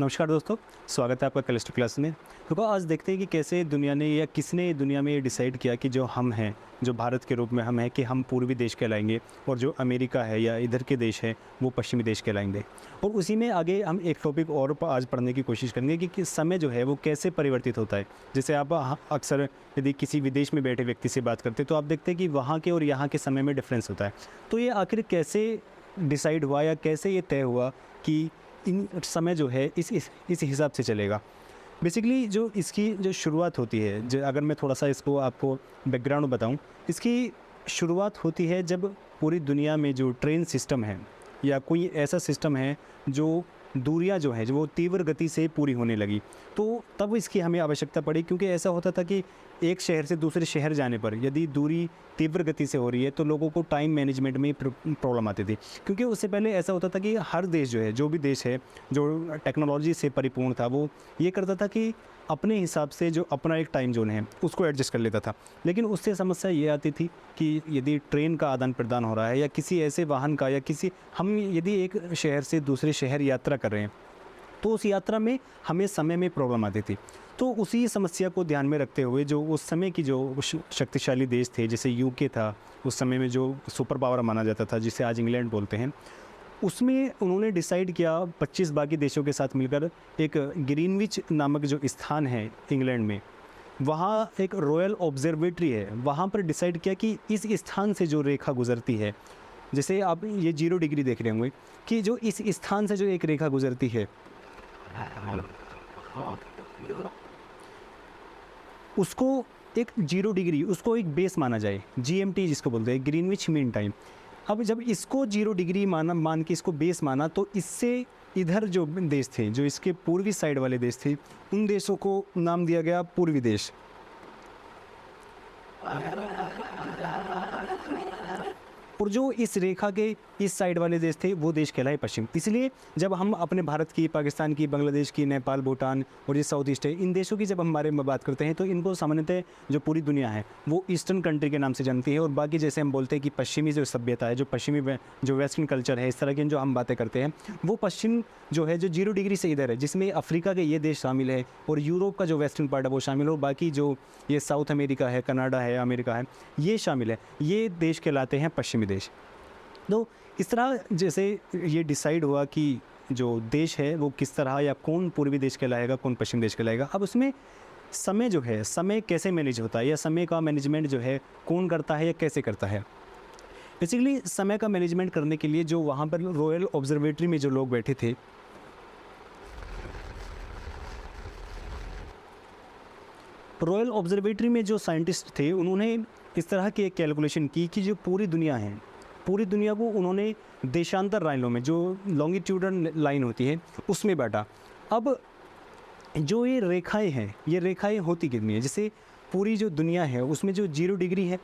नमस्कार दोस्तों, स्वागत है आपका कैलिस्ट्रो क्लास में। तो आज देखते हैं कि कैसे दुनिया ने या किसने दुनिया में ये डिसाइड किया कि जो हम हैं, जो भारत के रूप में हम हैं कि हम पूर्वी देश कहलाएंगे और जो अमेरिका है या इधर के देश हैं वो पश्चिमी देश कहलाएंगे। और उसी में आगे हम एक टॉपिक और आज पढ़ने की कोशिश करेंगे कि समय जो है वो कैसे परिवर्तित होता है। जैसे आप अक्सर यदि किसी विदेश में बैठे व्यक्ति से बात करते हैं तो आप देखते हैं कि वहाँ के और यहाँ के समय में डिफरेंस होता है। तो ये आखिर कैसे डिसाइड हुआ या कैसे ये तय हुआ कि इन समय जो है इस हिसाब से चलेगा। बेसिकली जो इसकी जो शुरुआत होती है, जो अगर मैं थोड़ा सा इसको आपको बैकग्राउंड बताऊं, इसकी शुरुआत होती है जब पूरी दुनिया में जो ट्रेन सिस्टम है या कोई ऐसा सिस्टम है जो दूरियां जो है जो वो तीव्र गति से पूरी होने लगी, तो तब इसकी हमें आवश्यकता पड़ी। क्योंकि ऐसा होता था कि एक शहर से दूसरे शहर जाने पर यदि दूरी तीव्र गति से हो रही है तो लोगों को टाइम मैनेजमेंट में प्रॉब्लम आती थी। क्योंकि उससे पहले ऐसा होता था कि हर देश जो है, जो भी देश है जो टेक्नोलॉजी से परिपूर्ण था, वो ये करता था कि अपने हिसाब से जो अपना एक टाइम जोन है उसको एडजस्ट कर लेता था। लेकिन उससे समस्या ये आती थी कि यदि ट्रेन का आदान प्रदान हो रहा है या किसी ऐसे वाहन का, या किसी हम यदि एक शहर से दूसरे शहर यात्रा कर रहे हैं तो उस यात्रा में हमें समय में प्रॉब्लम आती थी। तो उसी समस्या को ध्यान में रखते हुए जो उस समय की जो शक्तिशाली देश थे, जैसे यूके था, उस समय में जो सुपर पावर माना जाता था जिसे आज इंग्लैंड बोलते हैं, उसमें उन्होंने डिसाइड किया 25 बाकी देशों के साथ मिलकर एक ग्रीनविच नामक जो स्थान है इंग्लैंड में, वहाँ एक रॉयल ऑब्जर्वेटरी है, वहाँ पर डिसाइड किया कि इस स्थान से जो रेखा गुजरती है, जैसे आप ये 0 डिग्री देख रहे होंगे कि जो इस स्थान से जो एक रेखा गुजरती है उसको एक 0 डिग्री, उसको एक बेस माना जाए, GMT जिसको बोलते हैं, ग्रीनविच मीन टाइम। अब जब इसको 0 डिग्री मान के इसको बेस माना, तो इससे इधर जो देश थे, जो इसके पूर्वी साइड वाले देश थे, उन देशों को नाम दिया गया पूर्वी देश। और जो इस रेखा के इस साइड वाले देश थे वो देश कहलाए पश्चिम। इसलिए जब हम अपने भारत की, पाकिस्तान की, बांग्लादेश की, नेपाल, भूटान और ये साउथ ईस्ट है, इन देशों की जब हम बारे में बात करते हैं तो इनको सामान्यतः जो पूरी दुनिया है वो ईस्टर्न कंट्री के नाम से जानती है। और बाकी जैसे हम बोलते हैं कि पश्चिमी जो सभ्यता है, जो पश्चिमी जो वेस्टर्न कल्चर है, इस तरह की जो हम बातें करते हैं, वो पश्चिम जो है जो 0 डिग्री से इधर है, जिसमें अफ्रीका के ये देश शामिल है और यूरोप का जो वेस्टर्न पार्ट है वो शामिल है, और बाकी जो ये साउथ अमेरिका है, कनाडा है, अमेरिका है, ये शामिल है। ये देश कहलाते हैं पश्चिमी देश। तो इस तरह जैसे ये डिसाइड हुआ कि जो देश है वो किस तरह, या कौन पूर्वी देश कहलाएगा, कौन पश्चिम देश कहलाएगा। अब उसमें समय जो है, समय कैसे मैनेज होता है या समय का मैनेजमेंट जो है कौन करता है या कैसे करता है। बेसिकली समय का मैनेजमेंट करने के लिए जो वहाँ पर रॉयल ऑब्जर्वेटरी में जो लोग बैठे थे, रॉयल ऑब्जर्वेटरी में जो साइंटिस्ट थे, उन्होंने इस तरह की एक कैलकुलेशन की कि जो पूरी दुनिया है, पूरी दुनिया को उन्होंने देशांतर लाइनों में, जो लॉन्गिट्यूडल लाइन होती है उसमें बांटा। अब जो ये रेखाएं हैं, ये रेखाएं होती कितनी है, जैसे पूरी जो दुनिया है उसमें जो 0 डिग्री है,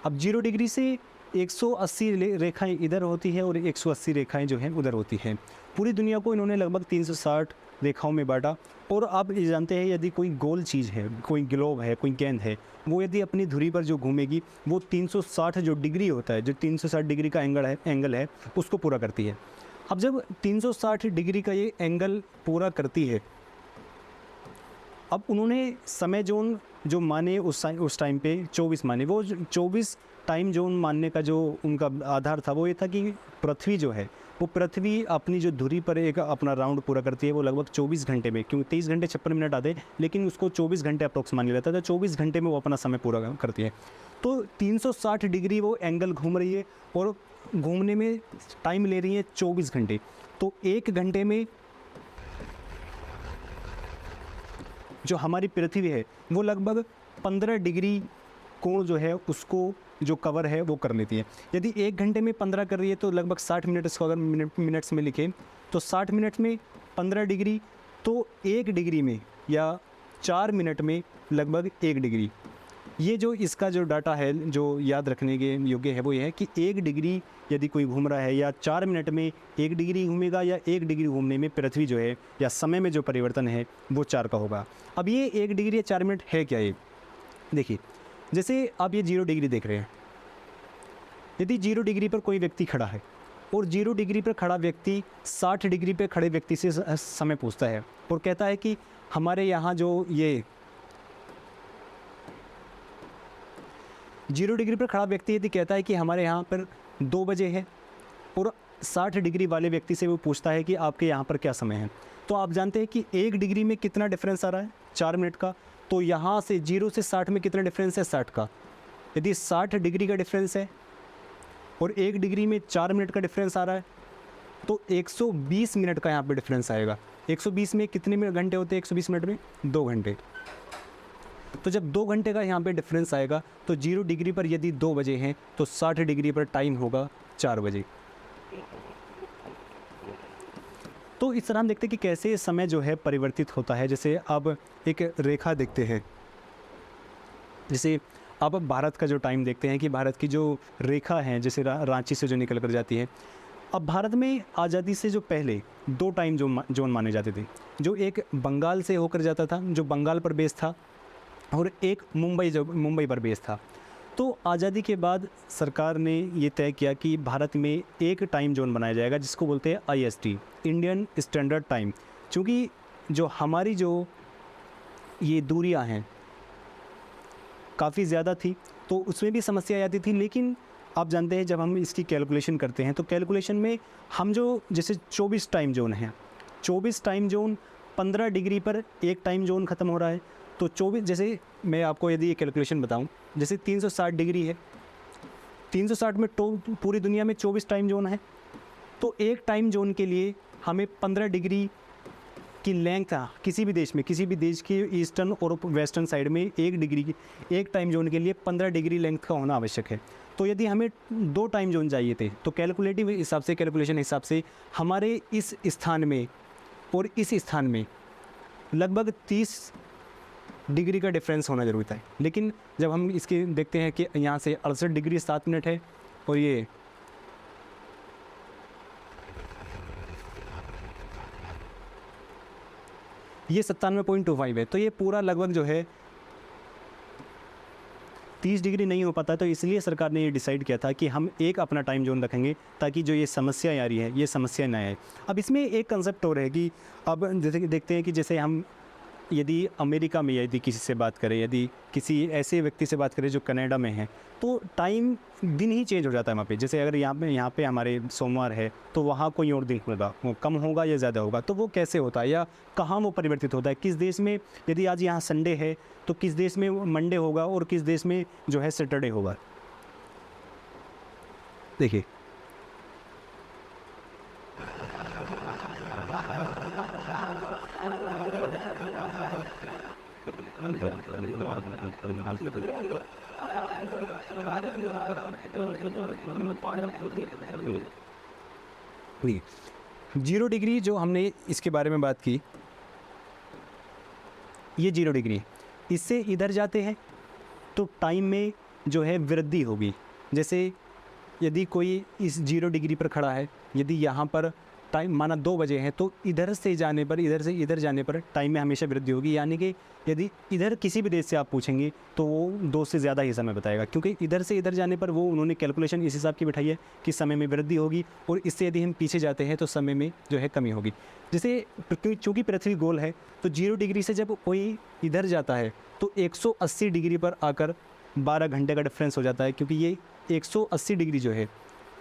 अब 0 डिग्री से 180 रेखाएं इधर होती है और 180 रेखाएं जो हैं उधर होती हैं। पूरी दुनिया को इन्होंने लगभग 360 रेखाओं में बांटा। और आप ये जानते हैं यदि कोई गोल चीज़ है, कोई ग्लोब है, कोई गेंद है, वो यदि अपनी धुरी पर जो घूमेगी वो 360 जो डिग्री होता है, जो 360 डिग्री का एंगल है उसको पूरा करती है। अब जब 360 डिग्री का ये एंगल पूरा करती है, अब उन्होंने समय जोन जो माने उस टाइम पे 24 माने। वो 24 टाइम जोन मानने का जो उनका आधार था वो ये था कि पृथ्वी जो है वो पृथ्वी अपनी जो धुरी पर एक अपना राउंड पूरा करती है वो लगभग 24 घंटे में, क्योंकि 23 घंटे 56 मिनट आते हैं, लेकिन उसको 24 घंटे अप्रोक्स मान लिया जाता है। तो 24 घंटे में वो अपना समय पूरा करती है। तो 360 डिग्री वो एंगल घूम रही है और घूमने में टाइम ले रही है 24 घंटे। तो 1 घंटे में जो हमारी पृथ्वी है वो लगभग 15 डिग्री कोण जो है उसको जो कवर है वो कर लेती है। यदि 1 घंटे में 15 कर रही है तो लगभग 60 मिनट, इसको अगर मिनट्स में लिखें तो 60 मिनट में 15 डिग्री, तो 1 डिग्री में या 4 मिनट में लगभग 1 डिग्री। ये जो इसका जो डाटा है जो याद रखने के योग्य है वो ये है कि 1 डिग्री यदि कोई घूम रहा है या 4 मिनट में 1 डिग्री घूमेगा, या 1 डिग्री घूमने में पृथ्वी जो है या समय में जो परिवर्तन है वो 4 का होगा। अब ये 1 डिग्री या 4 मिनट है क्या, ये देखिए, जैसे आप ये 0 डिग्री देख रहे हैं, यदि 0 डिग्री पर कोई व्यक्ति खड़ा है और 0 डिग्री पर खड़ा व्यक्ति 60 डिग्री पे खड़े व्यक्ति से समय पूछता है और कहता है कि हमारे यहाँ जो ये 0 डिग्री पर खड़ा व्यक्ति यदि कहता है कि हमारे यहाँ पर 2 बजे है और 60 डिग्री वाले व्यक्ति से वो पूछता है कि आपके यहाँ पर क्या समय है, तो आप जानते हैं कि 1 डिग्री में कितना डिफरेंस आ रहा है, 4 मिनट का। तो यहाँ से 0 से 60 में कितना डिफरेंस है, 60 का। यदि 60 डिग्री का डिफरेंस है और 1 डिग्री में 4 मिनट का डिफरेंस आ रहा है तो 120 मिनट का यहाँ पे डिफरेंस आएगा। 120 में कितने घंटे होते हैं, 120 मिनट में 2 घंटे। तो जब 2 घंटे का यहाँ पे डिफरेंस आएगा तो 0 डिग्री पर यदि 2 बजे हैं तो 60 डिग्री पर टाइम होगा 4 बजे। तो इस तरह हम देखते हैं कि कैसे समय जो है परिवर्तित होता है। जैसे अब एक रेखा देखते हैं, जैसे अब भारत का जो टाइम देखते हैं कि भारत की जो रेखा है जैसे रांची से जो निकल कर जाती है। अब भारत में आज़ादी से जो पहले 2 टाइम जोन माने जाते थे, जो एक बंगाल से होकर जाता था जो बंगाल पर बेस था और एक मुंबई पर बेस था। तो आज़ादी के बाद सरकार ने ये तय किया कि भारत में एक टाइम जोन बनाया जाएगा जिसको बोलते हैं IST, इंडियन स्टैंडर्ड टाइम। क्योंकि जो हमारी जो ये दूरियां हैं काफ़ी ज़्यादा थी तो उसमें भी समस्या आती थी। लेकिन आप जानते हैं जब हम इसकी कैलकुलेशन करते हैं तो कैलकुलेशन में हम जो जैसे 24 टाइम जोन है, 24 टाइम जोन 15 डिग्री पर एक टाइम जोन ख़त्म हो रहा है। तो 24, जैसे मैं आपको यदि ये कैलकुलेशन बताऊं, जैसे 360 डिग्री है, 360 में पूरी दुनिया में 24 टाइम जोन है। तो एक टाइम जोन के लिए हमें 15 डिग्री की लेंथ किसी भी देश की ईस्टर्न और वेस्टर्न साइड में 1 डिग्री की एक टाइम जोन के लिए 15 डिग्री लेंथ का होना आवश्यक है। तो यदि हमें 2 टाइम जोन चाहिए थे तो कैलकुलेटिव हिसाब से, कैलकुलेशन हिसाब से हमारे इस स्थान में और इस स्थान में लगभग 30 डिग्री का डिफरेंस होना ज़रूरी था। लेकिन जब हम इसके देखते हैं कि यहाँ से 68 डिग्री 7 मिनट है और ये ये 97.25 है, तो ये पूरा लगभग जो है 30 डिग्री नहीं हो पाता। तो इसलिए सरकार ने ये डिसाइड किया था कि हम एक अपना टाइम जोन रखेंगे ताकि जो ये समस्या आ रही है ये समस्या ना आए। अब इसमें एक कंसेप्ट और है कि अब जैसे देखते हैं कि जैसे हम यदि अमेरिका में यदि किसी से बात करें, यदि किसी ऐसे व्यक्ति से बात करें जो कनाडा में है, तो टाइम दिन ही चेंज हो जाता है वहाँ पे। जैसे अगर यहाँ पे हमारे सोमवार है तो वहाँ कोई और दिन होगा, वो कम होगा या ज़्यादा होगा। तो वो कैसे होता है या कहाँ वो परिवर्तित होता है, किस देश में यदि आज यहाँ संडे है तो किस देश में मंडे होगा और किस देश में जो है सैटरडे होगा। देखिए देखिए 0 डिग्री जो हमने इसके बारे में बात की, ये 0 डिग्री, इससे इधर जाते हैं तो टाइम में जो है वृद्धि होगी। जैसे यदि कोई इस 0 डिग्री पर खड़ा है, यदि यहाँ पर टाइम माना 2 बजे है तो इधर से जाने पर, इधर से इधर जाने पर टाइम में हमेशा वृद्धि होगी। यानी कि यदि इधर किसी भी देश से आप पूछेंगे तो वो 2 से ज़्यादा ही समय बताएगा, क्योंकि इधर से इधर जाने पर वो उन्होंने कैलकुलेशन इस हिसाब की बिठाई है कि समय में वृद्धि होगी और इससे यदि हम पीछे जाते हैं तो समय में जो है कमी होगी। जैसे चूँकि पृथ्वी गोल है तो 0 डिग्री से जब कोई इधर जाता है तो 180 डिग्री पर आकर 12 घंटे का डिफरेंस हो जाता है, क्योंकि ये 180 डिग्री जो है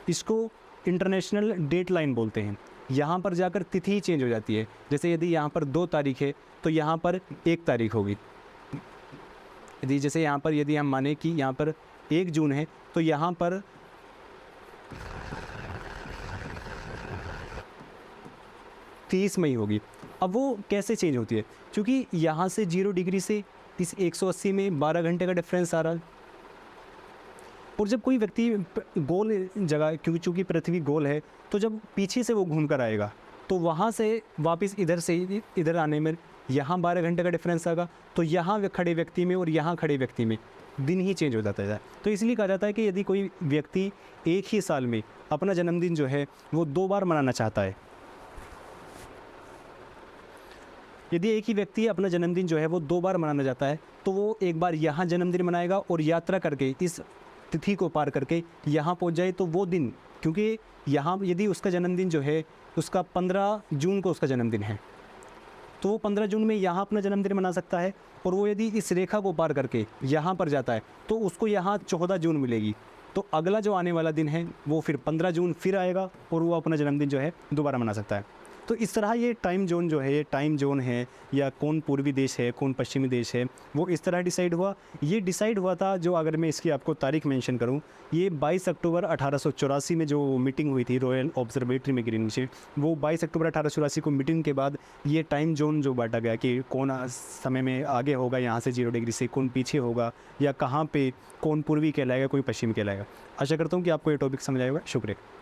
इसको इंटरनेशनल डेट लाइन बोलते हैं। यहाँ पर जाकर तिथि चेंज हो जाती है। जैसे यदि यहाँ पर 2 तारीख है तो यहाँ पर 1 तारीख होगी। यदि जैसे यहाँ पर यदि हम माने कि यहाँ पर 1 जून है तो यहाँ पर 30 मई होगी। अब वो कैसे चेंज होती है, क्योंकि यहाँ से 0 डिग्री से इस 180 में 12 घंटे का डिफरेंस आ रहा है। और जब कोई व्यक्ति गोल जगह, क्योंकि चूँकि पृथ्वी गोल है, तो जब पीछे से वो घूम कर आएगा तो वहाँ से वापस इधर से इधर आने में यहाँ 12 घंटे का डिफरेंस आएगा। तो यहाँ खड़े व्यक्ति में और यहाँ खड़े व्यक्ति में दिन ही चेंज हो जाता है। तो इसलिए कहा जाता है कि यदि कोई व्यक्ति एक ही साल में अपना जन्मदिन जो है वो 2 बार मनाना चाहता है, यदि एक ही व्यक्ति अपना जन्मदिन जो है वो 2 बार मनाना चाहता है तो वो एक बार यहाँ जन्मदिन मनाएगा और यात्रा करके इस तिथि को पार करके यहाँ पहुँच जाए तो वो दिन क्योंकि यहाँ यदि उसका जन्मदिन जो है उसका 15 जून को उसका जन्मदिन है, तो वो 15 जून में यहाँ अपना जन्मदिन मना सकता है, और वो यदि इस रेखा को पार करके यहाँ पर जाता है तो उसको यहाँ 14 जून मिलेगी। तो अगला जो आने वाला दिन है वो फिर 15 जून फिर आएगा और वो अपना जन्मदिन जो है दोबारा मना सकता है। तो इस तरह ये टाइम जोन जो है, ये टाइम जोन है या कौन पूर्वी देश है कौन पश्चिमी देश है, वो इस तरह डिसाइड हुआ। ये डिसाइड हुआ था, जो अगर मैं इसकी आपको तारीख मेंशन करूं, ये 22 अक्टूबर 1884 में जो मीटिंग हुई थी रॉयल ऑब्जर्वेटरी में ग्रीनिच, वो 22 अक्टूबर 1884 को मीटिंग के बाद ये टाइम जोन जो बांटा गया कि कौन समय में आगे होगा यहाँ से 0 डिग्री से, कौन पीछे होगा, या कहाँ पे कौन पूर्वी कहलाएगा कोई पश्चिमी कहलाएगा। आशा करता हूँ कि आपको ये टॉपिक समझ आएगा। शुक्रिया।